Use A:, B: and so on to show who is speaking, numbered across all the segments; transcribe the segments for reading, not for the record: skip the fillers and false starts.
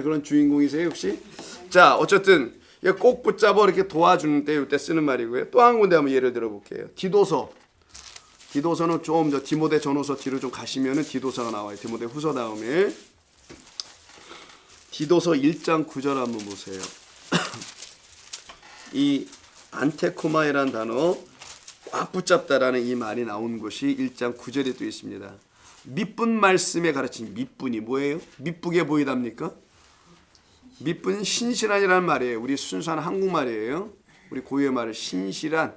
A: 그런 주인공이세요 혹시? 자, 어쨌든 꼭 붙잡아 이렇게 도와주는데 이때 쓰는 말이고요. 또 한 군데 한번 예를 들어 볼게요. 디도서는 좀 저 디모데 전후서 뒤로 좀 가시면은 디도서가 나와요. 디모데 후서 다음에 디도서 1장 9절 한번 보세요. 이 안테코마이라는 단어, 꽉 붙잡다라는 이 말이 나온 곳이 1장 9절에 또 있습니다. 밑분 말씀에 가르친 밑분이 뭐예요? 밑쁘게 보이답니까? 밑분 신실한이라는 말이에요. 우리 순수한 한국말이에요. 우리 고유의 말은 신실한.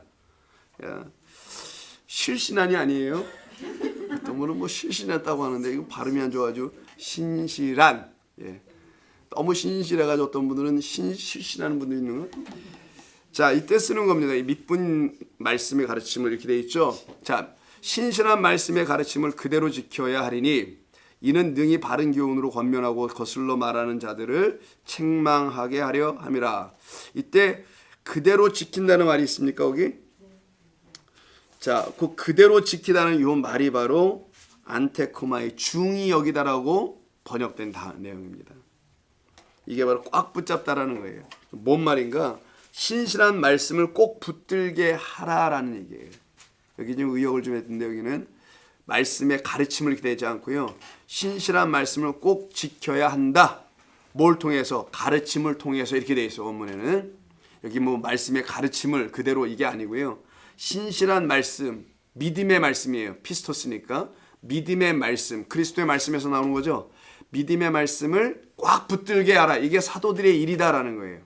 A: 실신한이 아니에요. 너무는 뭐 실신했다고 하는데 이거 발음이 안 좋아가지고 신실한. 예. 너무 신실해가지고 어떤 분들은 실신하는 분들이 있는 거. 자, 이때 쓰는 겁니다. 이 밑분 말씀의 가르침을 이렇게 돼 있죠. 자, 신실한 말씀의 가르침을 그대로 지켜야 하리니 이는 능히 바른 교훈으로 권면하고 거슬러 말하는 자들을 책망하게 하려 함이라. 이때 그대로 지킨다는 말이 있습니까 거기? 자, 그 그대로 지키다는 이 말이 바로 안테코마의 중히 여기다라고 번역된 내용입니다. 이게 바로 꽉 붙잡다라는 거예요. 뭔 말인가? 신실한 말씀을 꼭 붙들게 하라라는 얘기예요. 여기 좀 의역을 좀 했는데 여기는 말씀의 가르침을 기대지 않고요. 신실한 말씀을 꼭 지켜야 한다. 뭘 통해서? 가르침을 통해서 이렇게 돼 있어 원문에는. 여기 뭐 말씀의 가르침을 그대로 이게 아니고요. 신실한 말씀, 믿음의 말씀이에요. 피스토스니까. 믿음의 말씀, 그리스도의 말씀에서 나오는 거죠. 믿음의 말씀을 꽉 붙들게 하라. 이게 사도들의 일이다라는 거예요.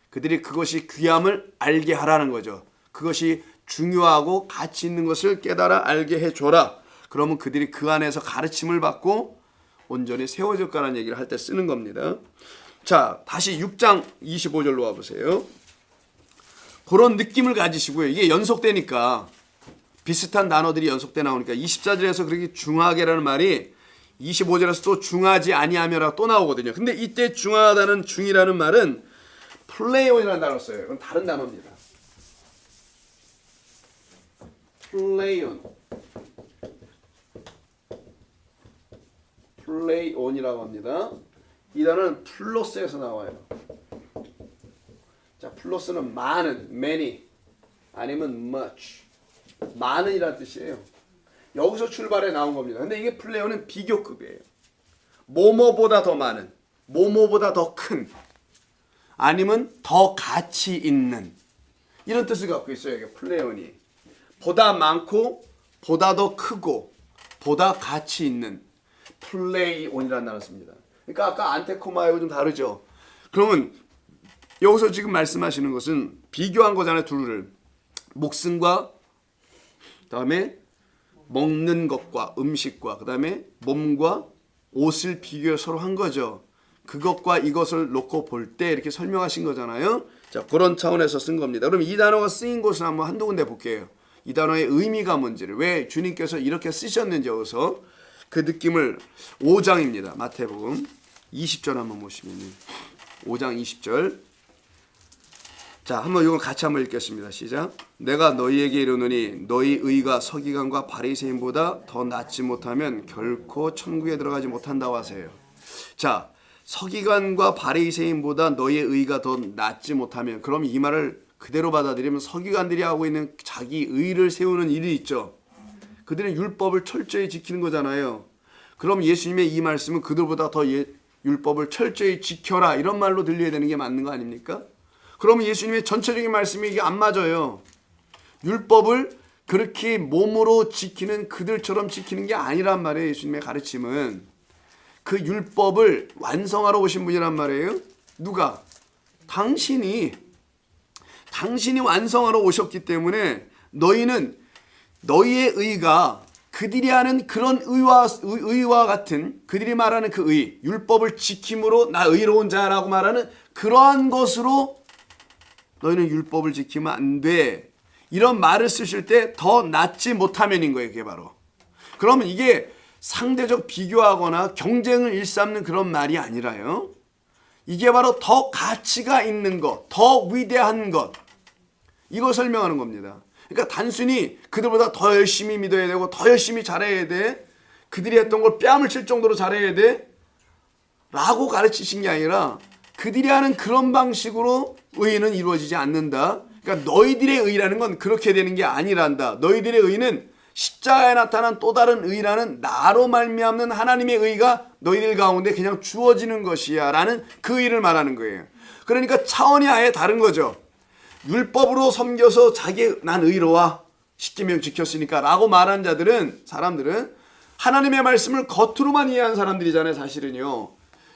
A: 그들이 그것이 귀함을 알게 하라는 거죠. 그것이 중요하고 가치 있는 것을 깨달아 알게 해줘라. 그러면 그들이 그 안에서 가르침을 받고 온전히 세워질 거라는 얘기를 할 때 쓰는 겁니다. 자, 다시 6장 25절로 와보세요. 그런 느낌을 가지시고요. 이게 연속되니까 비슷한 단어들이 연속돼 나오니까 24절에서 그렇게 중하게라는 말이 25절에서 또 중하지 아니하며라 또 나오거든요. 근데 이때 중하다는 중이라는 말은 플레이온이라는 단어를 써요. 이건 다른 단어입니다. 플레이온이라고 합니다. 이 단어는 플러스에서 나와요. 자, 플러스는 많은, many, 아니면 much, 많은이라는 뜻이에요. 여기서 출발해 나온 겁니다. 근데 이게 플레이온은 비교급이에요. 뭐뭐보다 더 많은, 뭐뭐보다 더 큰, 아니면 더 가치 있는 이런 뜻을 갖고 있어요. 이게 플레이온이 보다 많고 보다 더 크고 보다 가치 있는 플레이온이라는 단어를 씁니다. 그러니까 아까 안테코마하고 좀 다르죠. 그러면 여기서 지금 말씀하시는 것은 비교한 거잖아요. 둘을 목숨과 그다음에 먹는 것과 음식과 그다음에 몸과 옷을 비교 서로 한 거죠. 그것과 이것을 놓고 볼 때 이렇게 설명하신 거잖아요. 자, 그런 차원에서 쓴 겁니다. 그럼 이 단어가 쓰인 곳을 한번 한두 군데 볼게요. 이 단어의 의미가 뭔지를, 왜 주님께서 이렇게 쓰셨는지 여기서 그 느낌을 5장입니다. 마태복음 20절 한번 보시면 5장 20절. 자, 한번 이거 같이 한번 읽겠습니다. 시작. 내가 너희에게 이르노니 너희 의가 서기관과 바리새인보다 더 낫지 못하면 결코 천국에 들어가지 못한다고 하세요. 자, 서기관과 바리새인보다 너희의 의가 더 낫지 못하면, 그럼 이 말을 그대로 받아들이면 서기관들이 하고 있는 자기 의를 세우는 일이 있죠. 그들은 율법을 철저히 지키는 거잖아요. 그럼 예수님의 이 말씀은 그들보다 더 율법을 철저히 지켜라 이런 말로 들려야 되는 게 맞는 거 아닙니까? 그러면 예수님의 전체적인 말씀이 이게 안 맞아요. 율법을 그렇게 몸으로 지키는 그들처럼 지키는 게 아니란 말이에요. 예수님의 가르침은 그 율법을 완성하러 오신 분이란 말이에요. 누가? 당신이 완성하러 오셨기 때문에 너희는 너희의 의가 그들이 하는 그런 의와 같은, 그들이 말하는 그 의, 율법을 지킴으로 나 의로운 자라고 말하는 그러한 것으로 너희는 율법을 지키면 안 돼. 이런 말을 쓰실 때 더 낫지 못하면인 거예요. 그게 바로. 그러면 이게 상대적 비교하거나 경쟁을 일삼는 그런 말이 아니라요. 이게 바로 더 가치가 있는 것, 더 위대한 것, 이걸 설명하는 겁니다. 그러니까 단순히 그들보다 더 열심히 믿어야 되고 더 열심히 잘해야 돼. 그들이 했던 걸 뺨을 칠 정도로 잘해야 돼. 라고 가르치신 게 아니라 그들이 하는 그런 방식으로 의는 이루어지지 않는다. 그러니까 너희들의 의라는 건 그렇게 되는 게 아니란다. 너희들의 의는 십자가에 나타난 또 다른 의라는 나로 말미암는 하나님의 의가 너희들 가운데 그냥 주어지는 것이야 라는 그 의를 말하는 거예요. 그러니까 차원이 아예 다른 거죠. 율법으로 섬겨서 난 의로와 십계명 지켰으니까 라고 말하는 사람들은 하나님의 말씀을 겉으로만 이해한 사람들이잖아요. 사실은요.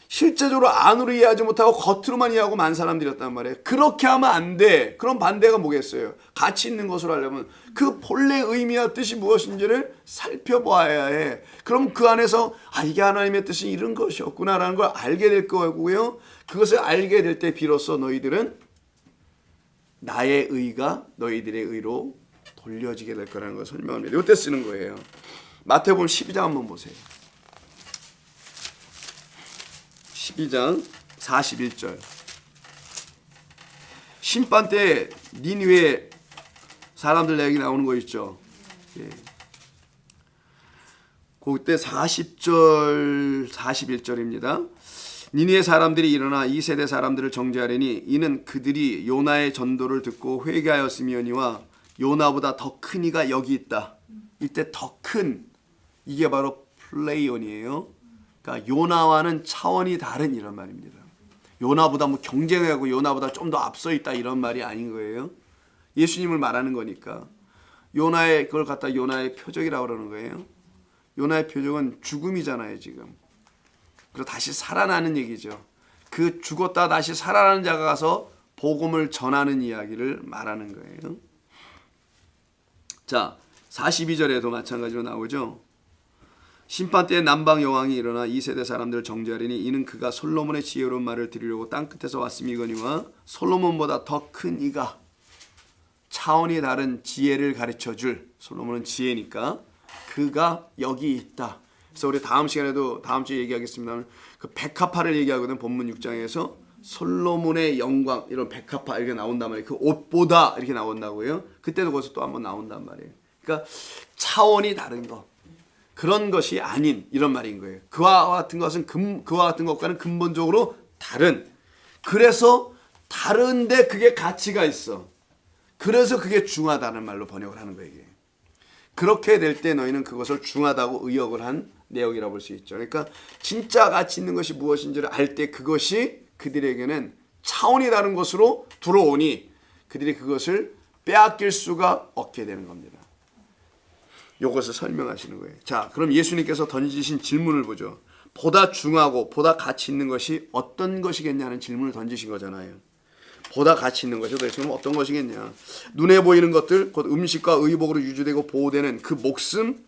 A: 실제적으로 안으로 이해하지 못하고 겉으로만 이해하고 만 사람들이었단 말이에요. 그렇게 하면 안 돼. 그럼 반대가 뭐겠어요? 가치 있는 것으로 하려면 그 본래 의미와 뜻이 무엇인지를 살펴봐야 해. 그럼 그 안에서 이게 하나님의 뜻이 이런 것이었구나라는 걸 알게 될 거고요. 그것을 알게 될 때 비로소 너희들은 나의 의가 너희들의 의로 돌려지게 될 거라는 걸 설명합니다. 이때 쓰는 거예요. 마태복음 12장 한번 보세요. 12장 41절. 심판 때 니느웨 사람들 얘기 나오는 거 있죠. 예. 그때 40절 41절입니다. 니느웨 사람들이 일어나 이 세대 사람들을 정죄하려니 이는 그들이 요나의 전도를 듣고 회개하였음이니와 요나보다 더 큰 이가 여기 있다. 이때 더 큰 이게 바로 플레이온이에요. 그러니까 요나와는 차원이 다른 이런 말입니다. 요나보다 뭐 경쟁하고 요나보다 좀 더 앞서 있다 이런 말이 아닌 거예요. 예수님을 말하는 거니까. 그걸 갖다 요나의 표적이라고 그러는 거예요. 요나의 표적은 죽음이잖아요, 지금. 그리고 다시 살아나는 얘기죠. 그 죽었다 다시 살아나는 자가 가서 복음을 전하는 이야기를 말하는 거예요. 자, 42절에도 마찬가지로 나오죠. 심판 때에 남방 여왕이 일어나 이 세대 사람들을 정죄하리니 이는 그가 솔로몬의 지혜로운 말을 들으려고 땅끝에서 왔음이거니와 솔로몬보다 더 큰 이가 차원이 다른 지혜를 가르쳐줄 솔로몬은 지혜니까 그가 여기 있다. 그래서 우리 다음 시간에도 다음 주에 얘기하겠습니다만 그 백합화를 얘기하거든. 본문 6장에서 솔로몬의 영광 이런 백합화 이렇게 나온단 말이에요. 그 옷보다 이렇게 나온다고요. 그때도 거기서 또 한번 나온단 말이에요. 그러니까 차원이 다른 거. 그런 것이 아닌 이런 말인 거예요. 그와 같은 것과는 근본적으로 다른. 그래서 다른데 그게 가치가 있어. 그래서 그게 중하다는 말로 번역을 하는 거예요. 그렇게 될 때 너희는 그것을 중하다고 의역을 한 내용이라고 볼 수 있죠. 그러니까 진짜 가치 있는 것이 무엇인지를 알 때 그것이 그들에게는 차원이 다른 것으로 들어오니 그들이 그것을 빼앗길 수가 없게 되는 겁니다. 이것을 설명하시는 거예요. 자, 그럼 예수님께서 던지신 질문을 보죠. 보다 중하고 보다 가치 있는 것이 어떤 것이겠냐는 질문을 던지신 거잖아요. 보다 가치 있는 것이 도대체 어떤 것이겠냐. 눈에 보이는 것들, 곧 음식과 의복으로 유지되고 보호되는 그 목숨,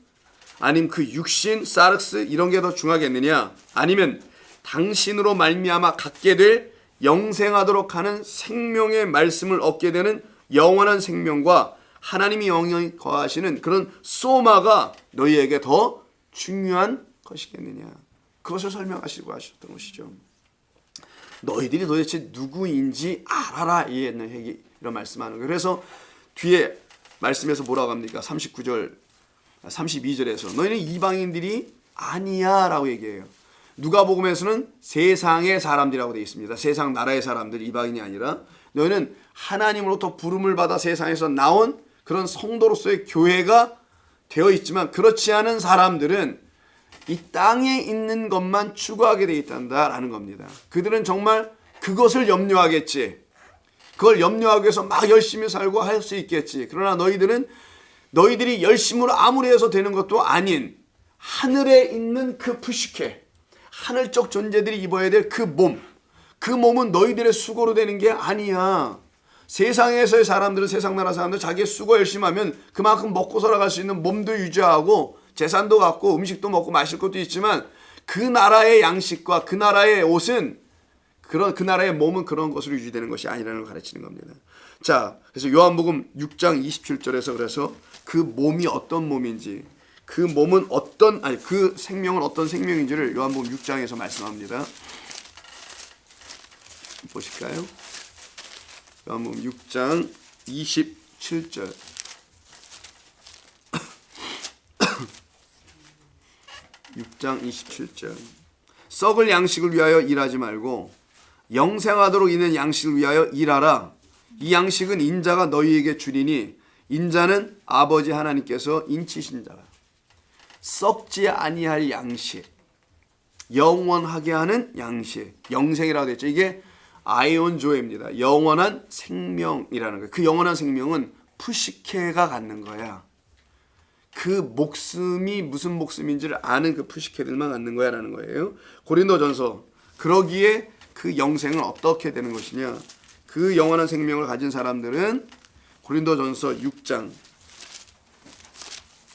A: 아니면 그 육신, 사르스 이런 게 더 중하겠느냐. 아니면 당신으로 말미암아 갖게 될 영생하도록 하는 생명의 말씀을 얻게 되는 영원한 생명과 하나님이 영원히 거하시는 그런 소마가 너희에게 더 중요한 것이겠느냐. 그것을 설명하시고 하셨던 것이죠. 너희들이 도대체 누구인지 알아라. 이런 말씀하는 거예요. 그래서 뒤에 말씀에서 뭐라고 합니까? 32절에서 너희는 이방인들이 아니야 라고 얘기해요. 누가복음에서는 세상의 사람들이라고 되어 있습니다. 세상 나라의 사람들, 이방인이 아니라 너희는 하나님으로부터 부름을 받아 세상에서 나온 그런 성도로서의 교회가 되어 있지만 그렇지 않은 사람들은 이 땅에 있는 것만 추구하게 되어 있단다라는 겁니다. 그들은 정말 그것을 염려하겠지. 그걸 염려하기 위해서 막 열심히 살고 할 수 있겠지. 그러나 너희들이 열심으로 아무리 해서 되는 것도 아닌 하늘에 있는 그 푸시케, 하늘적 존재들이 입어야 될 그 몸, 그 몸은 너희들의 수고로 되는 게 아니야. 세상에서의 사람들은 세상 나라 사람들 자기의 수고 열심히 하면 그만큼 먹고 살아갈 수 있는 몸도 유지하고 재산도 갖고 음식도 먹고 마실 것도 있지만 그 나라의 양식과 그 나라의 옷은 그 나라의 몸은 그런 것으로 유지되는 것이 아니라는 걸 가르치는 겁니다. 자, 그래서 요한복음 6장 27절에서 그래서 그 몸이 어떤 몸인지 그 생명은 어떤 생명인지를 요한복음 6장에서 말씀합니다. 보실까요? 요한복음 6장 27절. 6장 27절. 썩을 양식을 위하여 일하지 말고 영생하도록 있는 양식을 위하여 일하라. 이 양식은 인자가 너희에게 주리니 인자는 아버지 하나님께서 인치신 자라. 썩지 아니할 양식, 영원하게 하는 양식, 영생이라고 됐죠. 이게 아이온조입니다. 영원한 생명이라는 거예요. 그 영원한 생명은 푸시케가 갖는 거야. 그 목숨이 무슨 목숨인지를 아는 그 푸시케들만 갖는 거야 라는 거예요. 고린도전서, 그러기에 그 영생은 어떻게 되는 것이냐, 그 영원한 생명을 가진 사람들은 고린도전서 6장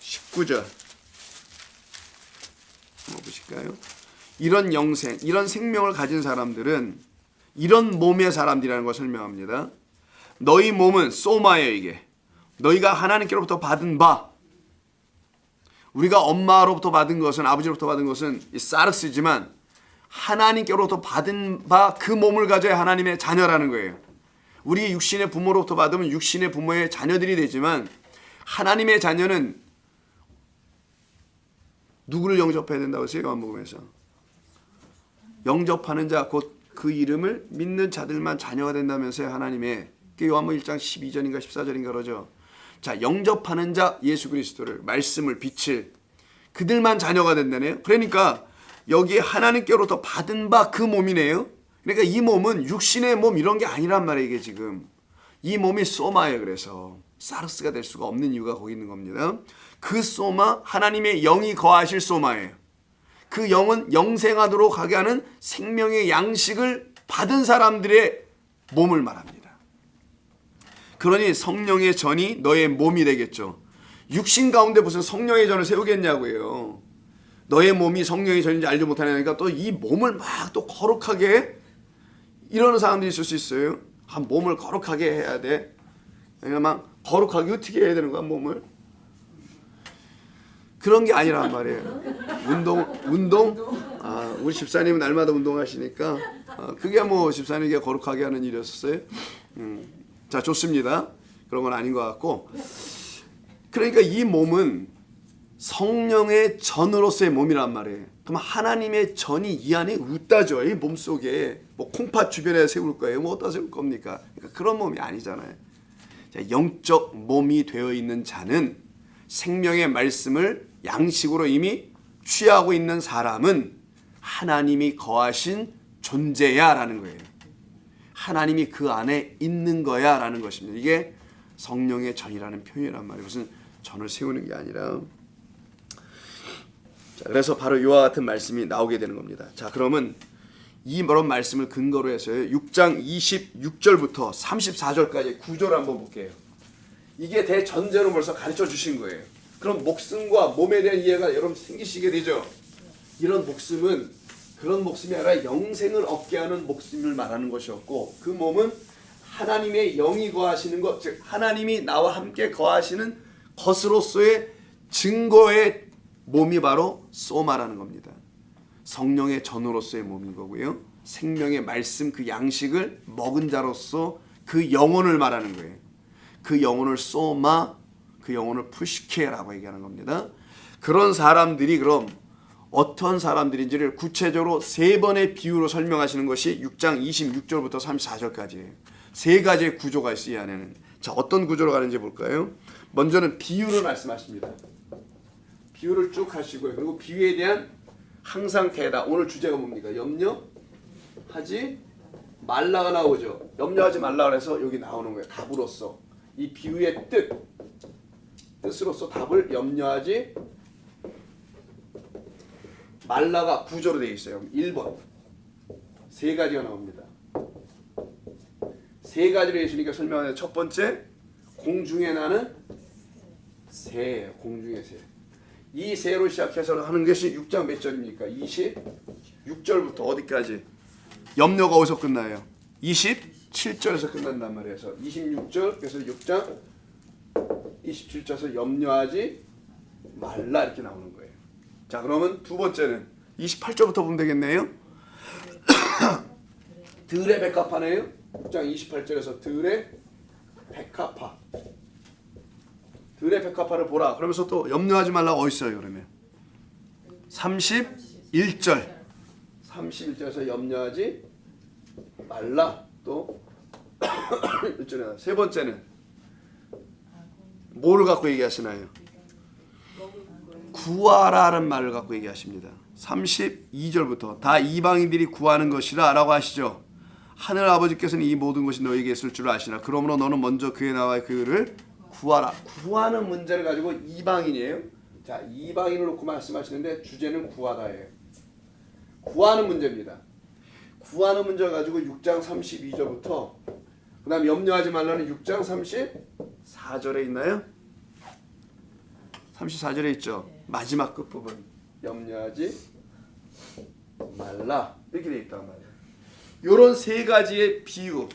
A: 19절 한번 보실까요? 이런 영생, 이런 생명을 가진 사람들은 이런 몸의 사람들이라는 것을 설명합니다. 너희 몸은 소마예요. 이게 너희가 하나님께로부터 받은 바, 우리가 엄마로부터 받은 것은, 아버지로부터 받은 것은 이 사르스지만 하나님께로부터 받은 바 그 몸을 가져야 하나님의 자녀라는 거예요. 우리 육신의 부모로부터 받으면 육신의 부모의 자녀들이 되지만 하나님의 자녀는 누구를 영접해야 된다고 했어요? 요한복음에서 영접하는 자, 곧 그 이름을 믿는 자들만 자녀가 된다면서요. 하나님의, 요한복음 1장 12절인가 14절인가 그러죠. 자, 영접하는 자 예수 그리스도를, 말씀을, 빛을, 그들만 자녀가 된다네요. 그러니까 여기에 하나님께로부터 받은 바 그 몸이네요. 그러니까 이 몸은 육신의 몸 이런 게 아니란 말이에요. 이게 지금 이 몸이 소마예요. 그래서 사르스가 될 수가 없는 이유가 거기 있는 겁니다. 그 소마, 하나님의 영이 거하실 소마예요. 그 영은 영생하도록 하게 하는 생명의 양식을 받은 사람들의 몸을 말합니다. 그러니 성령의 전이 너의 몸이 되겠죠. 육신 가운데 무슨 성령의 전을 세우겠냐고요. 너의 몸이 성령의 전인지 알지 못하니까 또 이 몸을 막 또 거룩하게 이러는 사람들이 있을 수 있어요. 한 몸을 거룩하게 해야 돼. 그러니까 막 거룩하게 어떻게 해야 되는 거야, 몸을? 그런 게 아니란 말이에요. 운동? 아, 우리 집사님은 날마다 운동하시니까 그게 뭐 집사님에게 거룩하게 하는 일이었어요. 자, 좋습니다. 그런 건 아닌 것 같고, 그러니까 이 몸은 성령의 전으로서의 몸이란 말이에요. 그럼 하나님의 전이 이 안에 웃다죠. 이 몸속에 뭐 콩팥 주변에 세울 거예요. 뭐 어디다 세울 겁니까? 그러니까 그런 몸이 아니잖아요. 자, 영적 몸이 되어 있는 자는, 생명의 말씀을 양식으로 이미 취하고 있는 사람은 하나님이 거하신 존재야 라는 거예요. 하나님이 그 안에 있는 거야 라는 것입니다. 이게 성령의 전이라는 표현이란 말이에요. 무슨 전을 세우는 게 아니라. 자, 그래서 바로 이와 같은 말씀이 나오게 되는 겁니다. 자, 그러면 이런 말씀을 근거로 해서요, 6장 26절부터 34절까지 구조를 한번 볼게요. 이게 대전제로 벌써 가르쳐 주신 거예요. 그럼 목숨과 몸에 대한 이해가 여러분 생기시게 되죠. 이런 목숨은 그런 목숨이 아니라 영생을 얻게 하는 목숨을 말하는 것이었고, 그 몸은 하나님의 영이 거하시는 것, 즉 하나님이 나와 함께 거하시는 것으로서의 증거의 몸이 바로 소마라는 겁니다. 성령의 전으로서의 몸인 거고요. 생명의 말씀, 그 양식을 먹은 자로서 그 영혼을 말하는 거예요. 그 영혼을 소마, 그 영혼을 푸시케라고 얘기하는 겁니다. 그런 사람들이 그럼 어떤 사람들인지를 구체적으로 세 번의 비유로 설명하시는 것이 6장 26절부터 34절까지예요. 세 가지의 구조가 있어요, 이 안에는. 자, 어떤 구조로 가는지 볼까요? 먼저는 비유를 말씀하십니다. 비유를 쭉 하시고요. 그리고 비유에 대한 항상 대답. 오늘 주제가 뭡니까? 염려하지 말라가 나오죠. 염려하지 말라 그래서 여기 나오는 거예요. 답으로서. 이 비유의 뜻으로서 답을 염려하지 말라가 구조로 되어 있어요. 1번. 세 가지가 나옵니다. 세 가지로 예수님께 설명하는 첫 번째, 공중에 나는 새예요. 공중의 새. 이 새로 시작해서 하는 것이 6장 몇 절입니까? 26절부터 어디까지? 염려가 어디서 끝나요? 27절에서 끝난단 말이에요. 그래서 26절, 그래서 6장 27절에서 염려하지 말라 이렇게 나오는 거예요. 자, 그러면 두 번째는 28절부터 보면 되겠네요. 들의 백합화네요. 6장 28절에서 들의 백합화. 들의 백합화를 보라. 그러면서 또 염려하지 말라가 어디 있어요? 그러면 31절. 31절에서 염려하지 말라. 또 1절에 세 번째는 뭐를 갖고 얘기하시나요? 구하라는 말을 갖고 얘기하십니다. 32절부터 다 이방인들이 구하는 것이라 라고 하시죠. 하늘 아버지께서는 이 모든 것이 너에게 있을 줄 아시나 그러므로 너는 먼저 그에 나와 그를 구하라. 구하는 문제를 가지고 이방인이에요. 자, 이방인을 놓고 말씀하시는데 주제는 구하다예요. 구하는 문제입니다. 구하는 문제를 가지고 6장 32절부터 그 다음 염려하지 말라는 6장 34절에 있나요? 34절에 있죠. 마지막 끝부분 염려하지 말라 이렇게 돼 있단 말이에요. 이런 세 가지의 비유,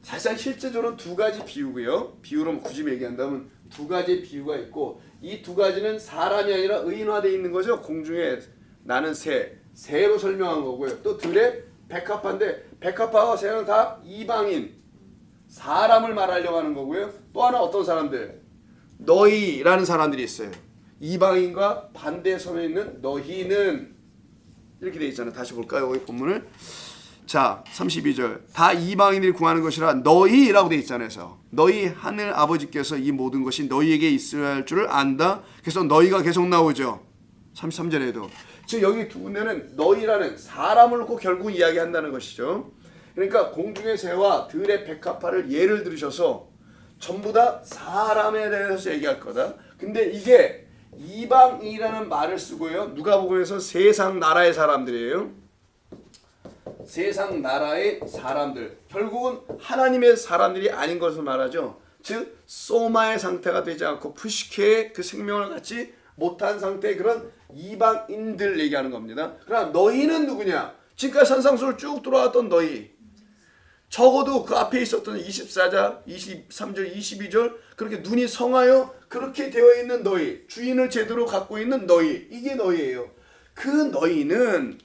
A: 사실상 실제적으로는 두 가지 비유고요. 비유로 굳이 얘기한다면 두 가지의 비유가 있고 이 두 가지는 사람이 아니라 의인화되어 있는 거죠. 공중에 나는 새로 설명한 거고요. 또 들에 백합화인데 백합화와 새는 다 이방인, 사람을 말하려고 하는 거고요. 또 하나 어떤 사람들? 너희라는 사람들이 있어요. 이방인과 반대에 서 있는 너희는 이렇게 돼 있잖아요. 다시 볼까요? 여기 본문을. 자, 32절. 다 이방인들이 구하는 것이라 너희라고 돼 있잖아요. 그래서 너희 하늘 아버지께서 이 모든 것이 너희에게 있어야 할 줄을 안다. 그래서 너희가 계속 나오죠. 33절에도. 즉 여기 두 군데는 너희라는 사람을 놓고 결국 이야기한다는 것이죠. 그러니까 공중의 새와 들의 백합화를 예를 들으셔서 전부 다 사람에 대해서 얘기할 거다. 근데 이게 이방인이라는 말을 쓰고요. 누가복음에서 세상 나라의 사람들이에요. 세상 나라의 사람들. 결국은 하나님의 사람들이 아닌 것을 말하죠. 즉 소마의 상태가 되지 않고 푸시케의 그 생명을 갖지 못한 상태의 그런 이방인들 얘기하는 겁니다. 그러나 너희는 누구냐? 지금까지 산상수를 쭉 돌아왔던 너희. 적어도 그 앞에 있었던 24절, 23절, 22절 그렇게 눈이 성하여 그렇게 되어 있는 너희, 주인을 제대로 갖고 있는 너희, 이게 너희예요. 그 너희는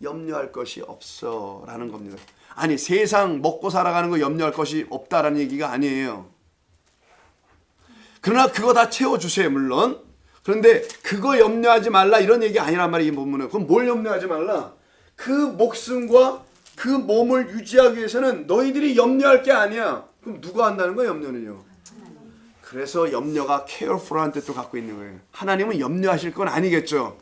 A: 염려할 것이 없어 라는 겁니다. 아니 세상 먹고 살아가는 거 염려할 것이 없다라는 얘기가 아니에요. 그러나 그거 다 채워주세요 물론. 그런데 그거 염려하지 말라 이런 얘기 아니란 말이에요. 이 본문은. 그럼 뭘 염려하지 말라? 그 목숨과 그 몸을 유지하기 위해서는 너희들이 염려할 게 아니야. 그럼 누가 한다는 거야 염려는요? 그래서 염려가 careful한 뜻도 갖고 있는 거예요. 하나님은 염려하실 건 아니겠죠.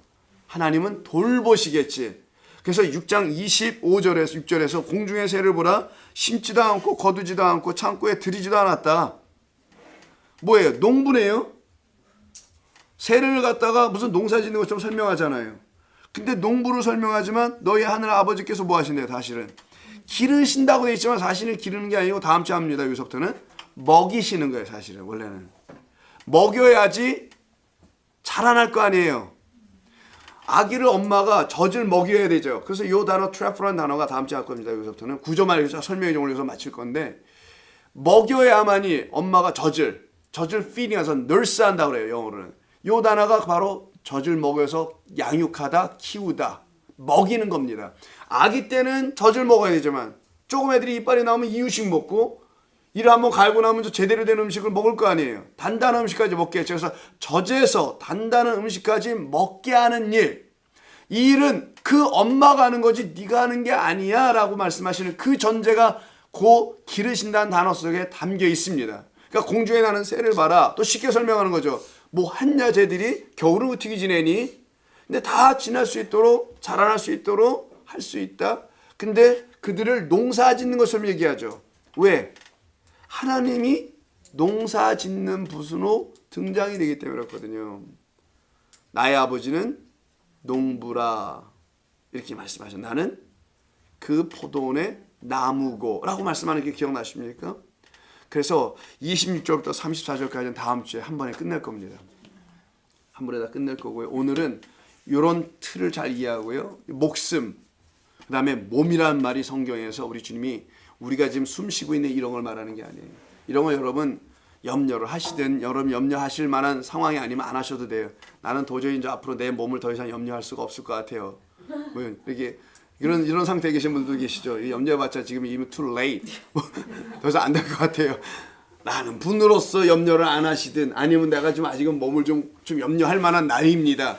A: 하나님은 돌보시겠지. 그래서 6장 25절에서 6절에서 공중의 새를 보라 심지도 않고 거두지도 않고 창고에 들이지도 않았다. 뭐예요? 농부네요. 새를 갖다가 무슨 농사 짓는 것처럼 설명하잖아요. 근데 농부를 설명하지만 너희 하늘 아버지께서 뭐 하신대요? 사실은 기르신다고 되어 있지만 사실은 기르는 게 아니고 다음 주 합니다. 여기서부터는 먹이시는 거예요. 사실은 원래는 먹여야지 자라날 거 아니에요. 아기를 엄마가 젖을 먹여야 되죠. 그래서 이 단어 트래프라는 단어가 다음 주에 할 겁니다. 여기서부터는 구조만 해서 설명의 종을 여기서 마칠 건데 먹여야만이 엄마가 젖을 feeding해서 nurse한다고 그래요. 영어로는. 이 단어가 바로 젖을 먹여서 양육하다, 키우다, 먹이는 겁니다. 아기 때는 젖을 먹어야 되지만 조금 애들이 이빨이 나오면 이유식 먹고 이를 한번 갈고 나면 제대로 된 음식을 먹을 거 아니에요. 단단한 음식까지 먹게 했죠. 그래서 젖에서 단단한 음식까지 먹게 하는 일. 이 일은 그 엄마가 하는 거지 네가 하는 게 아니야 라고 말씀하시는 그 전제가 그 기르신다는 단어 속에 담겨 있습니다. 그러니까 공중에 나는 새를 봐라. 또 쉽게 설명하는 거죠. 뭐 한야 쟤들이 겨울을 어떻게 지내니? 근데 다 지날 수 있도록 자라날 수 있도록 할 수 있다. 근데 그들을 농사 짓는 것처럼 얘기하죠. 왜? 하나님이 농사 짓는 부수로 등장이 되기 때문에 그렇거든요. 나의 아버지는 농부라 이렇게 말씀하셔. 나는 그 포도원의 나무고 라고 말씀하는 게 기억나십니까? 그래서 26절부터 34절까지는 다음 주에 한 번에 끝낼 겁니다. 한 번에 다 끝낼 거고요. 오늘은 이런 틀을 잘 이해하고요. 목숨, 그 다음에 몸이란 말이 성경에서 우리 주님이 우리가 지금 숨 쉬고 있는 이런 걸 말하는 게 아니에요. 이런 거 여러분 염려를 하시든 여러분 염려하실 만한 상황이 아니면 안 하셔도 돼요. 나는 도저히 이제 앞으로 내 몸을 더 이상 염려할 수가 없을 것 같아요. 뭐 이렇게 이런 상태에 계신 분들도 계시죠. 염려해봤자 지금 이미 too late. 더 이상 안 될 것 같아요. 나는 분으로서 염려를 안 하시든 아니면 내가 좀 아직은 몸을 좀 염려할 만한 나이입니다.